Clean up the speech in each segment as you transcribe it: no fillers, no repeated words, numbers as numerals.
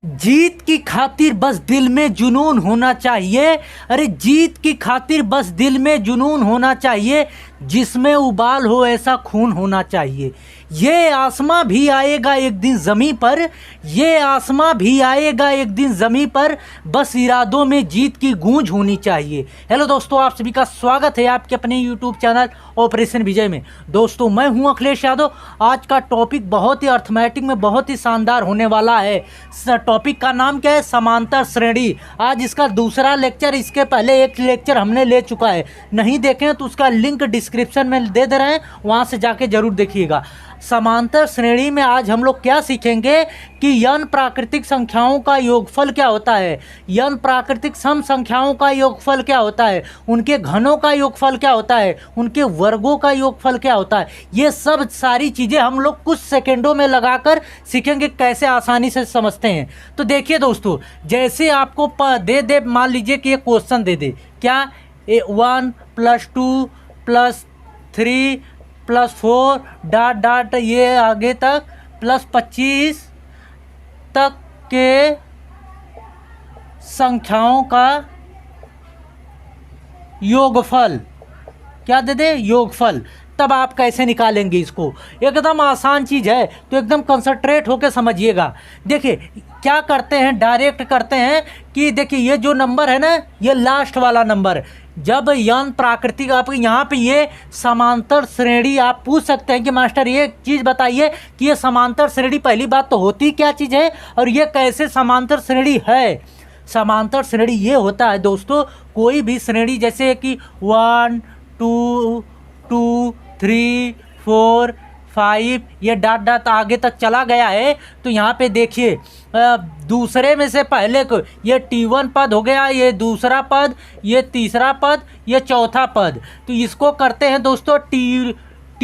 जीत की खातिर बस दिल में जुनून होना चाहिए। अरे जीत की खातिर बस दिल में जुनून होना चाहिए, जिसमें उबाल हो ऐसा खून होना चाहिए। ये आसमां भी आएगा एक दिन ज़मीं पर, ये आसमां भी आएगा एक दिन ज़मीं पर, बस इरादों में जीत की गूंज होनी चाहिए। हेलो दोस्तों, आप सभी का स्वागत है आपके अपने यूट्यूब चैनल ऑपरेशन विजय में। दोस्तों मैं हूं अखिलेश यादव। आज का टॉपिक बहुत ही अर्थमेटिक में बहुत ही शानदार होने वाला है। टॉपिक का नाम क्या है? समांतर श्रेणी। आज इसका दूसरा लेक्चर, इसके पहले एक लेक्चर हमने ले चुका है। नहीं देखें तो उसका लिंक डिस्क्रिप्शन में दे रहे हैं, वहाँ से जाके जरूर देखिएगा। समांतर श्रेणी में आज हम लोग क्या सीखेंगे कि n प्राकृतिक संख्याओं का योगफल क्या होता है, n प्राकृतिक सम संख्याओं का योगफल क्या होता है, उनके घनों का योगफल क्या होता है, उनके वर्गों का योगफल क्या होता है। ये सब सारी चीज़ें हम लोग कुछ सेकेंडों में लगाकर सीखेंगे, कैसे आसानी से समझते हैं। तो देखिए दोस्तों, जैसे आपको दे मान लीजिए कि ये क्वेश्चन दे क्या, 1 + 2 + 3 + 4 डॉट डॉट ये आगे तक +25 तक के संख्याओं का योगफल क्या दे योगफल। तब आप कैसे निकालेंगे इसको? एकदम आसान चीज़ है, तो एकदम कंसंट्रेट होकर समझिएगा। देखिए क्या करते हैं, डायरेक्ट करते हैं कि देखिए ये जो नंबर है ना, ये लास्ट वाला नंबर, जब n प्राकृतिक, आप यहाँ पे ये समांतर श्रेणी, आप पूछ सकते हैं कि मास्टर ये चीज़ बताइए कि ये समांतर श्रेणी, पहली बात तो होती क्या चीज़ है और ये कैसे समांतर श्रेणी है। समांतर श्रेणी ये होता है दोस्तों, कोई भी श्रेणी जैसे कि 1 2 2 3 4 5 ये डॉट डॉट आगे तक चला गया है। तो यहाँ पे देखिए दूसरे में से पहले को ये T1 पद हो गया, ये दूसरा पद, ये तीसरा पद, ये चौथा पद। तो इसको करते हैं दोस्तों T2 -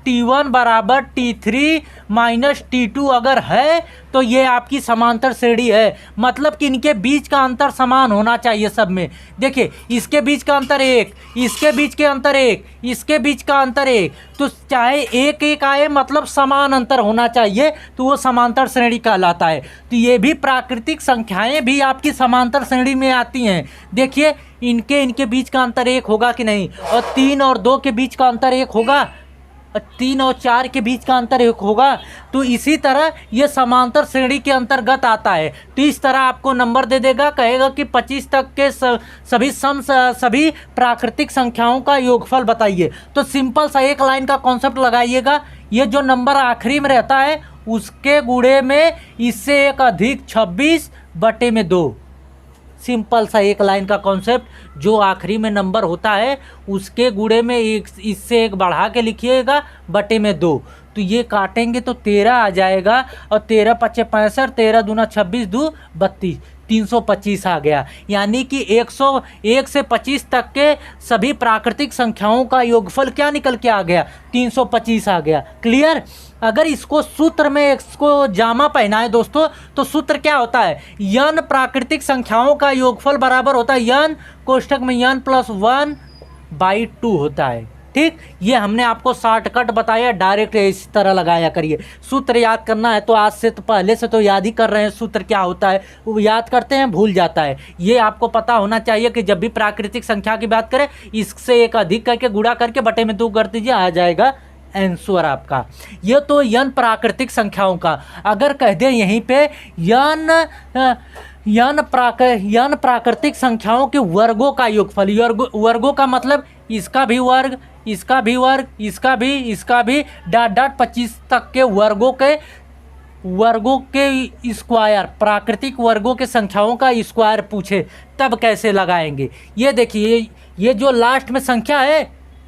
T1 बराबर T3 - T2 अगर है तो ये आपकी समांतर श्रेणी है। मतलब कि इनके बीच का अंतर समान होना चाहिए सब में। देखिए इसके बीच का अंतर 1, इसके बीच के अंतर 1, इसके बीच का अंतर 1, तो चाहे 1 1 आए, मतलब समान अंतर होना चाहिए, तो वो समांतर श्रेणी कहलाता है। तो ये भी प्राकृतिक संख्याएं भी आपकी समांतर श्रेणी में आती हैं। देखिए इनके बीच का अंतर 1 होगा कि नहीं, और 3 और 2 के बीच का अंतर 1 होगा, 3 और 4 के बीच का अंतर 1 होगा। तो इसी तरह ये समांतर श्रेणी के अंतर्गत आता है। तो इस तरह आपको नंबर दे देगा, कहेगा कि 25 तक के सभी प्राकृतिक संख्याओं का योगफल बताइए। तो सिंपल सा एक लाइन का कॉन्सेप्ट लगाइएगा, ये जो नंबर आखिरी में रहता है उसके गुणे में इससे एक अधिक 26/2। सिंपल सा एक लाइन का कॉन्सेप्ट, जो आखिरी में नंबर होता है उसके गुणे में एक, इससे एक बढ़ा के लिखिएगा /2। तो ये काटेंगे तो 13 आ जाएगा, और 13 × 5 = 65, 13 दूना 26, 2 32, 325 आ गया। यानी कि 101 से 25 तक के सभी प्राकृतिक संख्याओं का योगफल क्या निकल के आ गया? 325 आ गया। क्लियर? अगर इसको सूत्र में इसको जामा पहना है दोस्तों, तो सूत्र क्या होता है? n प्राकृतिक संख्याओं का योगफल बराबर होता है n कोष्ठक में n + 1/2 होता है। ठीक, ये हमने आपको शॉर्टकट बताया, डायरेक्ट इस तरह लगाया करिए। सूत्र याद करना है तो आज से तो पहले से तो याद ही कर रहे हैं सूत्र क्या होता है, वो याद करते हैं भूल जाता है। ये आपको पता होना चाहिए कि जब भी प्राकृतिक संख्या की बात करें, इससे एक अधिक करके गुणा करके /2 कर दीजिए, आ जाएगा आंसर आपका। ये तो n प्राकृतिक संख्याओं का। अगर कह दें यहीं पे n प्राकृतिक संख्याओं के वर्गों का योगफल, वर्गों का मतलब इसका भी वर्ग, इसका भी वर्ग, इसका भी डॉट डॉट 25 तक के वर्गों के स्क्वायर, प्राकृतिक वर्गों के संख्याओं का स्क्वायर पूछे तब कैसे लगाएंगे। ये देखिए, ये जो लास्ट में संख्या है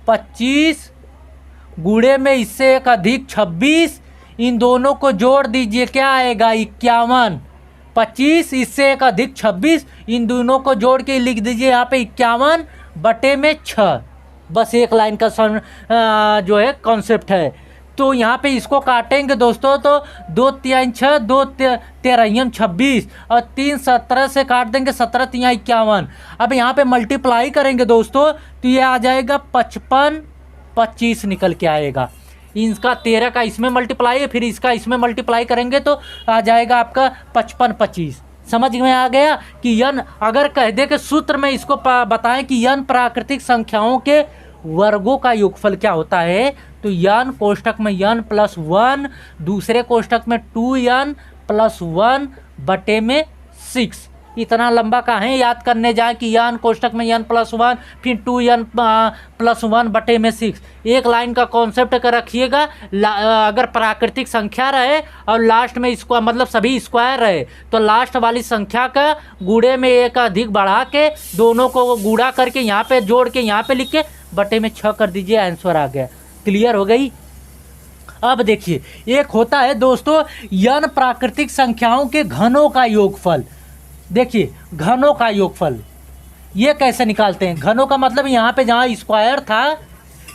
25 गुणे में इससे एक अधिक 26, इन दोनों को जोड़ दीजिए, क्या आएगा? 51। 25 इससे एक अधिक 26, इन दोनों को जोड़ के लिख दीजिए यहाँ पे 51/6। बस एक लाइन का जो है कॉन्सेप्ट है। तो यहाँ पे इसको काटेंगे दोस्तों, तो 2 3 6, 2 13 26, और 3 17 से काट देंगे, 17 3 51। अब यहाँ पे मल्टीप्लाई करेंगे दोस्तों, तो ये आ जाएगा 55 25 निकल के आएगा। इनका 13 का इसमें मल्टीप्लाई, फिर इसका इसमें मल्टीप्लाई करेंगे तो आ जाएगा आपका 55 25। समझ में आ गया कि यन अगर कह दे कि सूत्र में इसको बताएं कि यन प्राकृतिक संख्याओं के वर्गों का योगफल क्या होता है, तो यन कोष्टक में यन प्लस 1, दूसरे कोष्टक में 2n प्लस 1 बटे में 6। इतना लंबा कहाँ याद करने जाए कि यन कोष्टक में यन प्लस 1 फिर 2n प्लस 1 बटे में 6। एक लाइन का कॉन्सेप्ट कर रखिएगा, अगर प्राकृतिक संख्या रहे और लास्ट में इसको मतलब सभी स्क्वायर रहे तो लास्ट वाली संख्या का गुणे में एक अधिक बढ़ा के दोनों को गुणा करके यहाँ पे जोड़ के यहाँ पे लिख के बटे में 6 कर दीजिए, आंसर आ गया। क्लियर हो गई। अब देखिए एक होता है दोस्तों यन प्राकृतिक संख्याओं के घनों का योगफल। देखिए घनों का योगफल ये कैसे निकालते हैं। घनों का मतलब यहाँ पे जहाँ स्क्वायर था,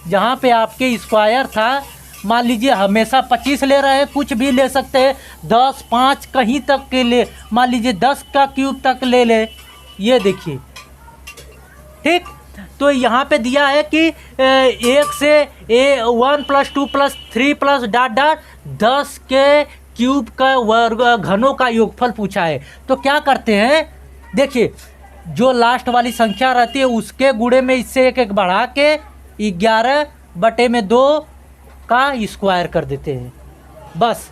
जहाँ पे आपके स्क्वायर था, मान लीजिए हमेशा 25 ले रहे हैं, कुछ भी ले सकते हैं, 10 5 कहीं तक के ले, मान लीजिए 10 का क्यूब तक ले ले। ये देखिए ठीक, तो यहाँ पे दिया है कि 1 से 1 + 2 + 3 + डॉट डॉट 10 के क्यूब का वर्ग घनों का योगफल पूछा है। तो क्या करते हैं, देखिए जो लास्ट वाली संख्या रहती है उसके गुणे में इससे एक बढ़ा के 11 बटे में 2 का स्क्वायर कर देते हैं। बस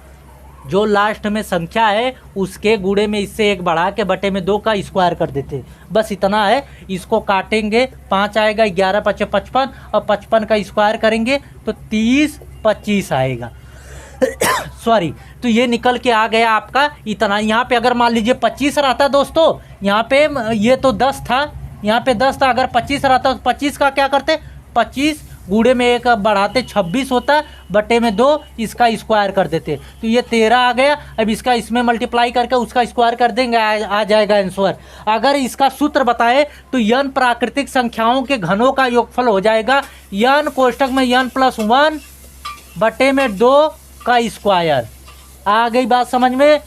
जो लास्ट में संख्या है उसके गुणे में इससे एक बढ़ा के बटे में 2 का स्क्वायर कर देते हैं। बस इतना है। इसको काटेंगे 5 आएगा, 11 × 5 = 55 और 55 का स्क्वायर करेंगे तो 30 25 आएगा। सॉरी, तो ये निकल के आ गया आपका इतना। यहाँ पे अगर मान लीजिए 25 रहता दोस्तों, यहाँ पे ये तो 10 था, यहाँ पे 10 था, अगर 25 रहता तो 25 का क्या करते, 25 गुणे में एक बढ़ाते 26 होता बटे में 2 इसका स्क्वायर कर देते, तो ये 13 आ गया। अब इसका इसमें मल्टीप्लाई करके उसका स्क्वायर कर देंगे, आ जाएगा आंसर। अगर इसका सूत्र बताए तो यन प्राकृतिक संख्याओं के घनों का योगफल हो जाएगा यन कोष्टक में यन प्लस 1 बटे में 2 का स्क्वायर। आ गई बात समझ में।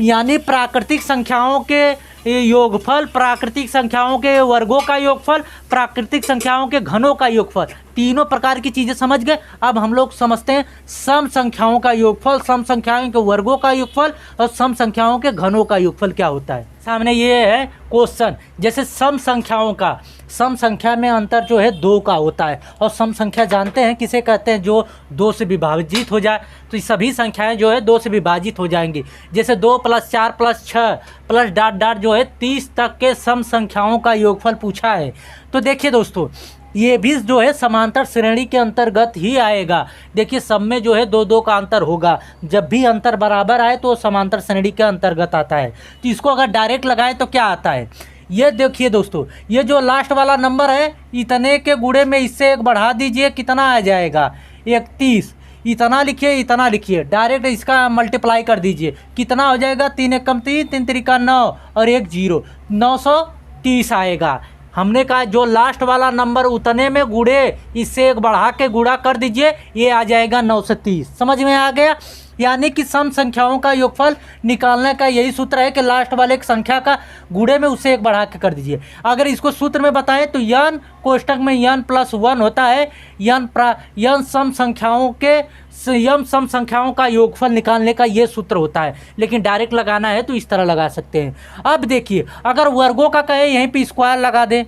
यानी प्राकृतिक संख्याओं के योगफल, प्राकृतिक संख्याओं के वर्गों का योगफल, प्राकृतिक संख्याओं के घनों का योगफल, तीनों प्रकार की चीज़ें समझ गए। अब हम लोग समझते हैं सम संख्याओं का योगफल, सम संख्याओं के वर्गों का योगफल और सम संख्याओं के घनों का योगफल क्या होता है। सामने ये है क्वेश्चन, जैसे सम संख्याओं का, सम संख्या में अंतर जो है 2 का होता है, और सम संख्या जानते हैं किसे कहते हैं, जो 2 से विभाजित हो जाए। तो ये सभी संख्याएं जो है 2 से विभाजित हो जाएंगी। जैसे 2 + 4 + 6 प्लस डॉट डॉट जो है 30 तक के सम संख्याओं का योगफल पूछा है। तो देखिए दोस्तों ये भी जो है समांतर श्रेणी के अंतर्गत ही आएगा। देखिए सब में जो है 2-2 का अंतर होगा, जब भी अंतर बराबर आए तो समांतर श्रेणी के अंतर्गत आता है। तो इसको अगर डायरेक्ट लगाएं तो क्या आता है, ये देखिए दोस्तों, ये जो लास्ट वाला नंबर है इतने के गुणे में इससे एक बढ़ा दीजिए, कितना आ जाएगा 31। इतना लिखिए, इतना लिखिए, डायरेक्ट इसका मल्टीप्लाई कर दीजिए, कितना हो जाएगा 3 × 1 = 3, 3 × 3 = 9 और 1 0, 930 आएगा। हमने कहा जो लास्ट वाला नंबर उतने में गुणे इससे एक बढ़ा के गुणा कर दीजिए, ये आ जाएगा 930। समझ में आ गया। यानी कि सम संख्याओं का योगफल निकालने का यही सूत्र है कि लास्ट वाले एक संख्या का गुणे में उससे एक बढ़ा के कर दीजिए। अगर इसको सूत्र में बताएं तो यन कोष्टक में यन प्लस 1 होता है, यन सम संख्याओं के यम सम संख्याओं का योगफल निकालने का ये सूत्र होता है। लेकिन डायरेक्ट लगाना है तो इस तरह लगा सकते हैं। अब देखिए अगर वर्गों का कहे यहीं पे स्क्वायर लगा दें,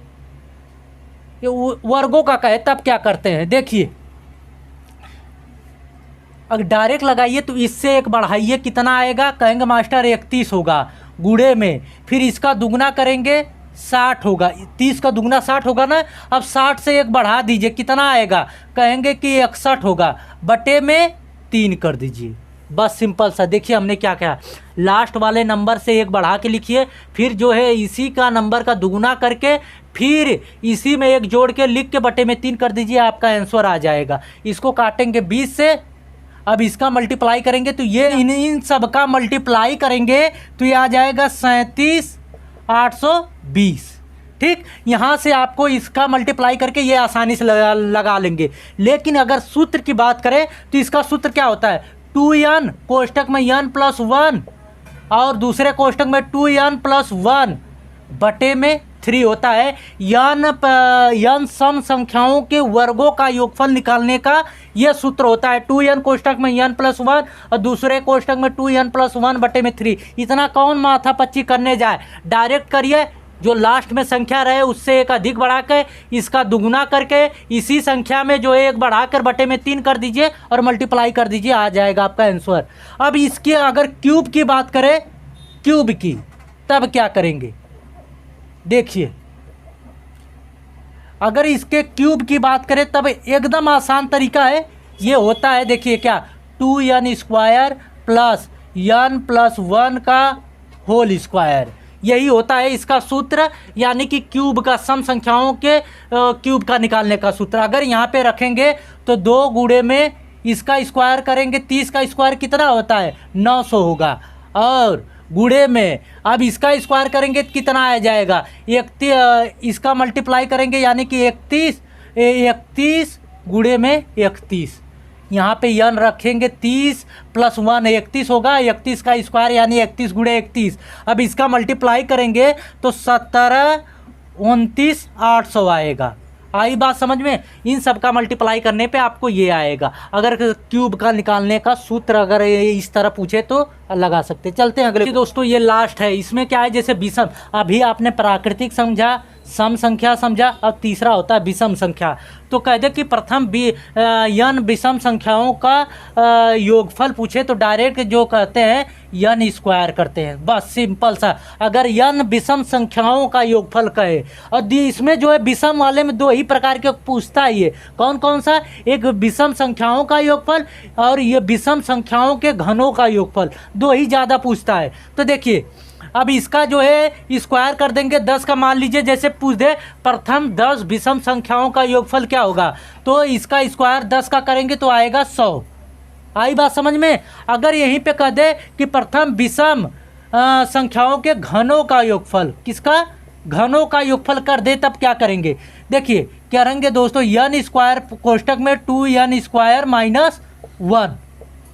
वर्गों का कहे तब क्या करते हैं, देखिए अगर डायरेक्ट लगाइए तो इससे एक बढ़ाइए, कितना आएगा, कहेंगे मास्टर 31 होगा गुणे में, फिर इसका दुगना करेंगे 60 होगा, 30 का दुगना 60 होगा ना। अब 60 से एक बढ़ा दीजिए, कितना आएगा, कहेंगे कि 61 होगा, बटे में 3 कर दीजिए। बस सिंपल सा। देखिए हमने क्या कहा, लास्ट वाले नंबर से एक बढ़ा के लिखिए, फिर जो है इसी का नंबर का दुगना करके फिर इसी में एक जोड़ के लिख के बटे में 3 कर दीजिए, आपका आंसर आ जाएगा। इसको काटेंगे 20 से, अब इसका मल्टीप्लाई करेंगे तो ये इन सब का मल्टीप्लाई करेंगे तो ये आ जाएगा 37,820। ठीक, यहाँ से आपको इसका मल्टीप्लाई करके ये आसानी से लगा लेंगे। लेकिन अगर सूत्र की बात करें तो इसका सूत्र क्या होता है, 2n कोष्टक में n + 1 और दूसरे कोष्टक में 2n + 1 बटे में 3 होता है। n सम संख्याओं के वर्गों का योगफल निकालने का यह सूत्र होता है। 2n कोष्टक में n+1 और दूसरे कोष्टक में 2n+1 बटे में 3। इतना कौन माथापच्ची करने जाए, डायरेक्ट करिए। जो लास्ट में संख्या रहे उससे एक अधिक बढ़ा के इसका दुगुना करके इसी संख्या में जो है एक बढ़ाकर बटे में 3 कर दीजिए और मल्टीप्लाई कर दीजिए, आ जाएगा आपका आंसर। अब इसके अगर क्यूब की बात करें, क्यूब की, तब क्या करेंगे देखिए। अगर इसके क्यूब की बात करें तब एकदम आसान तरीका है। ये होता है देखिए क्या, 2n² प्लस n+1 का होल स्क्वायर, यही होता है इसका सूत्र, यानी कि क्यूब का सम संख्याओं के क्यूब का निकालने का सूत्र। अगर यहाँ पे रखेंगे तो 2 गुणे में इसका स्क्वायर करेंगे, 30 का स्क्वायर कितना होता है 900 होगा, और गुणे में अब इसका स्क्वायर करेंगे तो कितना आ जाएगा 31, इसका मल्टीप्लाई करेंगे यानी कि 31 गुणे में 31, यहाँ पे n रखेंगे 30 + 1 31 होगा, 31 का स्क्वायर यानी 31 गुणे 31। अब इसका मल्टीप्लाई करेंगे तो 17 29 800 आएगा। आई बात समझ में। इन सब का मल्टीप्लाई करने पे आपको ये आएगा। अगर क्यूब का निकालने का सूत्र अगर इस तरह पूछे तो लगा सकते। चलते हैं अगले दोस्तों, ये लास्ट है। इसमें क्या है, जैसे विषम, अभी आपने प्राकृतिक समझा, सम संख्या समझा, अब तीसरा होता है विषम संख्या। तो कह दे कि प्रथम n विषम संख्याओं का योगफल पूछे तो डायरेक्ट जो कहते हैं n² करते हैं, बस सिंपल सा। अगर n विषम संख्याओं का योगफल कहे, और इसमें जो है विषम वाले में 2 ही प्रकार के पूछता है। ये कौन कौन सा, एक विषम संख्याओं का योगफल और ये विषम संख्याओं के घनों का योगफल, 2 ही ज़्यादा पूछता है। तो देखिए अब इसका जो है स्क्वायर कर देंगे 10 का, मान लीजिए जैसे पूछ दे प्रथम 10 विषम संख्याओं का योगफल क्या होगा, तो इसका स्क्वायर 10 का करेंगे तो आएगा 100। आई बात समझ में। अगर यहीं पे कह दे कि प्रथम विषम संख्याओं के घनों का योगफल, किसका, घनों का योगफल कर दे, तब क्या करेंगे देखिए। क्या करेंगे दोस्तों, n² कोष्टक में 2n² - 1,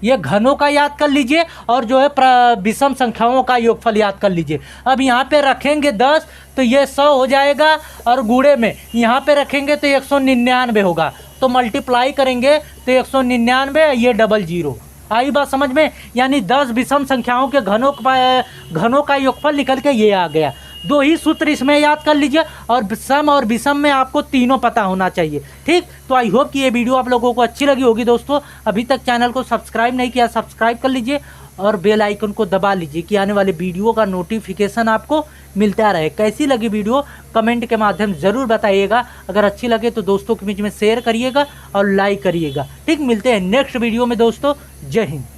ये घनों का याद कर लीजिए, और जो है विषम संख्याओं का योगफल याद कर लीजिए। अब यहाँ पे रखेंगे 10 तो ये 100 हो जाएगा, और गुणे में यहाँ पे रखेंगे तो 199 होगा, तो मल्टीप्लाई करेंगे तो 199, ये 00। आई बात समझ में। यानी 10 विषम संख्याओं के घनों का योगफल निकल के ये आ गया। 2 ही सूत्र इसमें याद कर लीजिए, और सम और विषम में आपको तीनों पता होना चाहिए। ठीक, तो आई होप कि ये वीडियो आप लोगों को अच्छी लगी होगी दोस्तों। अभी तक चैनल को सब्सक्राइब नहीं किया, सब्सक्राइब कर लीजिए और बेल आइकन को दबा लीजिए कि आने वाले वीडियो का नोटिफिकेशन आपको मिलता रहे। कैसी लगी वीडियो कमेंट के माध्यम ज़रूर बताइएगा। अगर अच्छी लगे तो दोस्तों के बीच में शेयर करिएगा और लाइक करिएगा। ठीक, मिलते हैं नेक्स्ट वीडियो में दोस्तों। जय हिंद।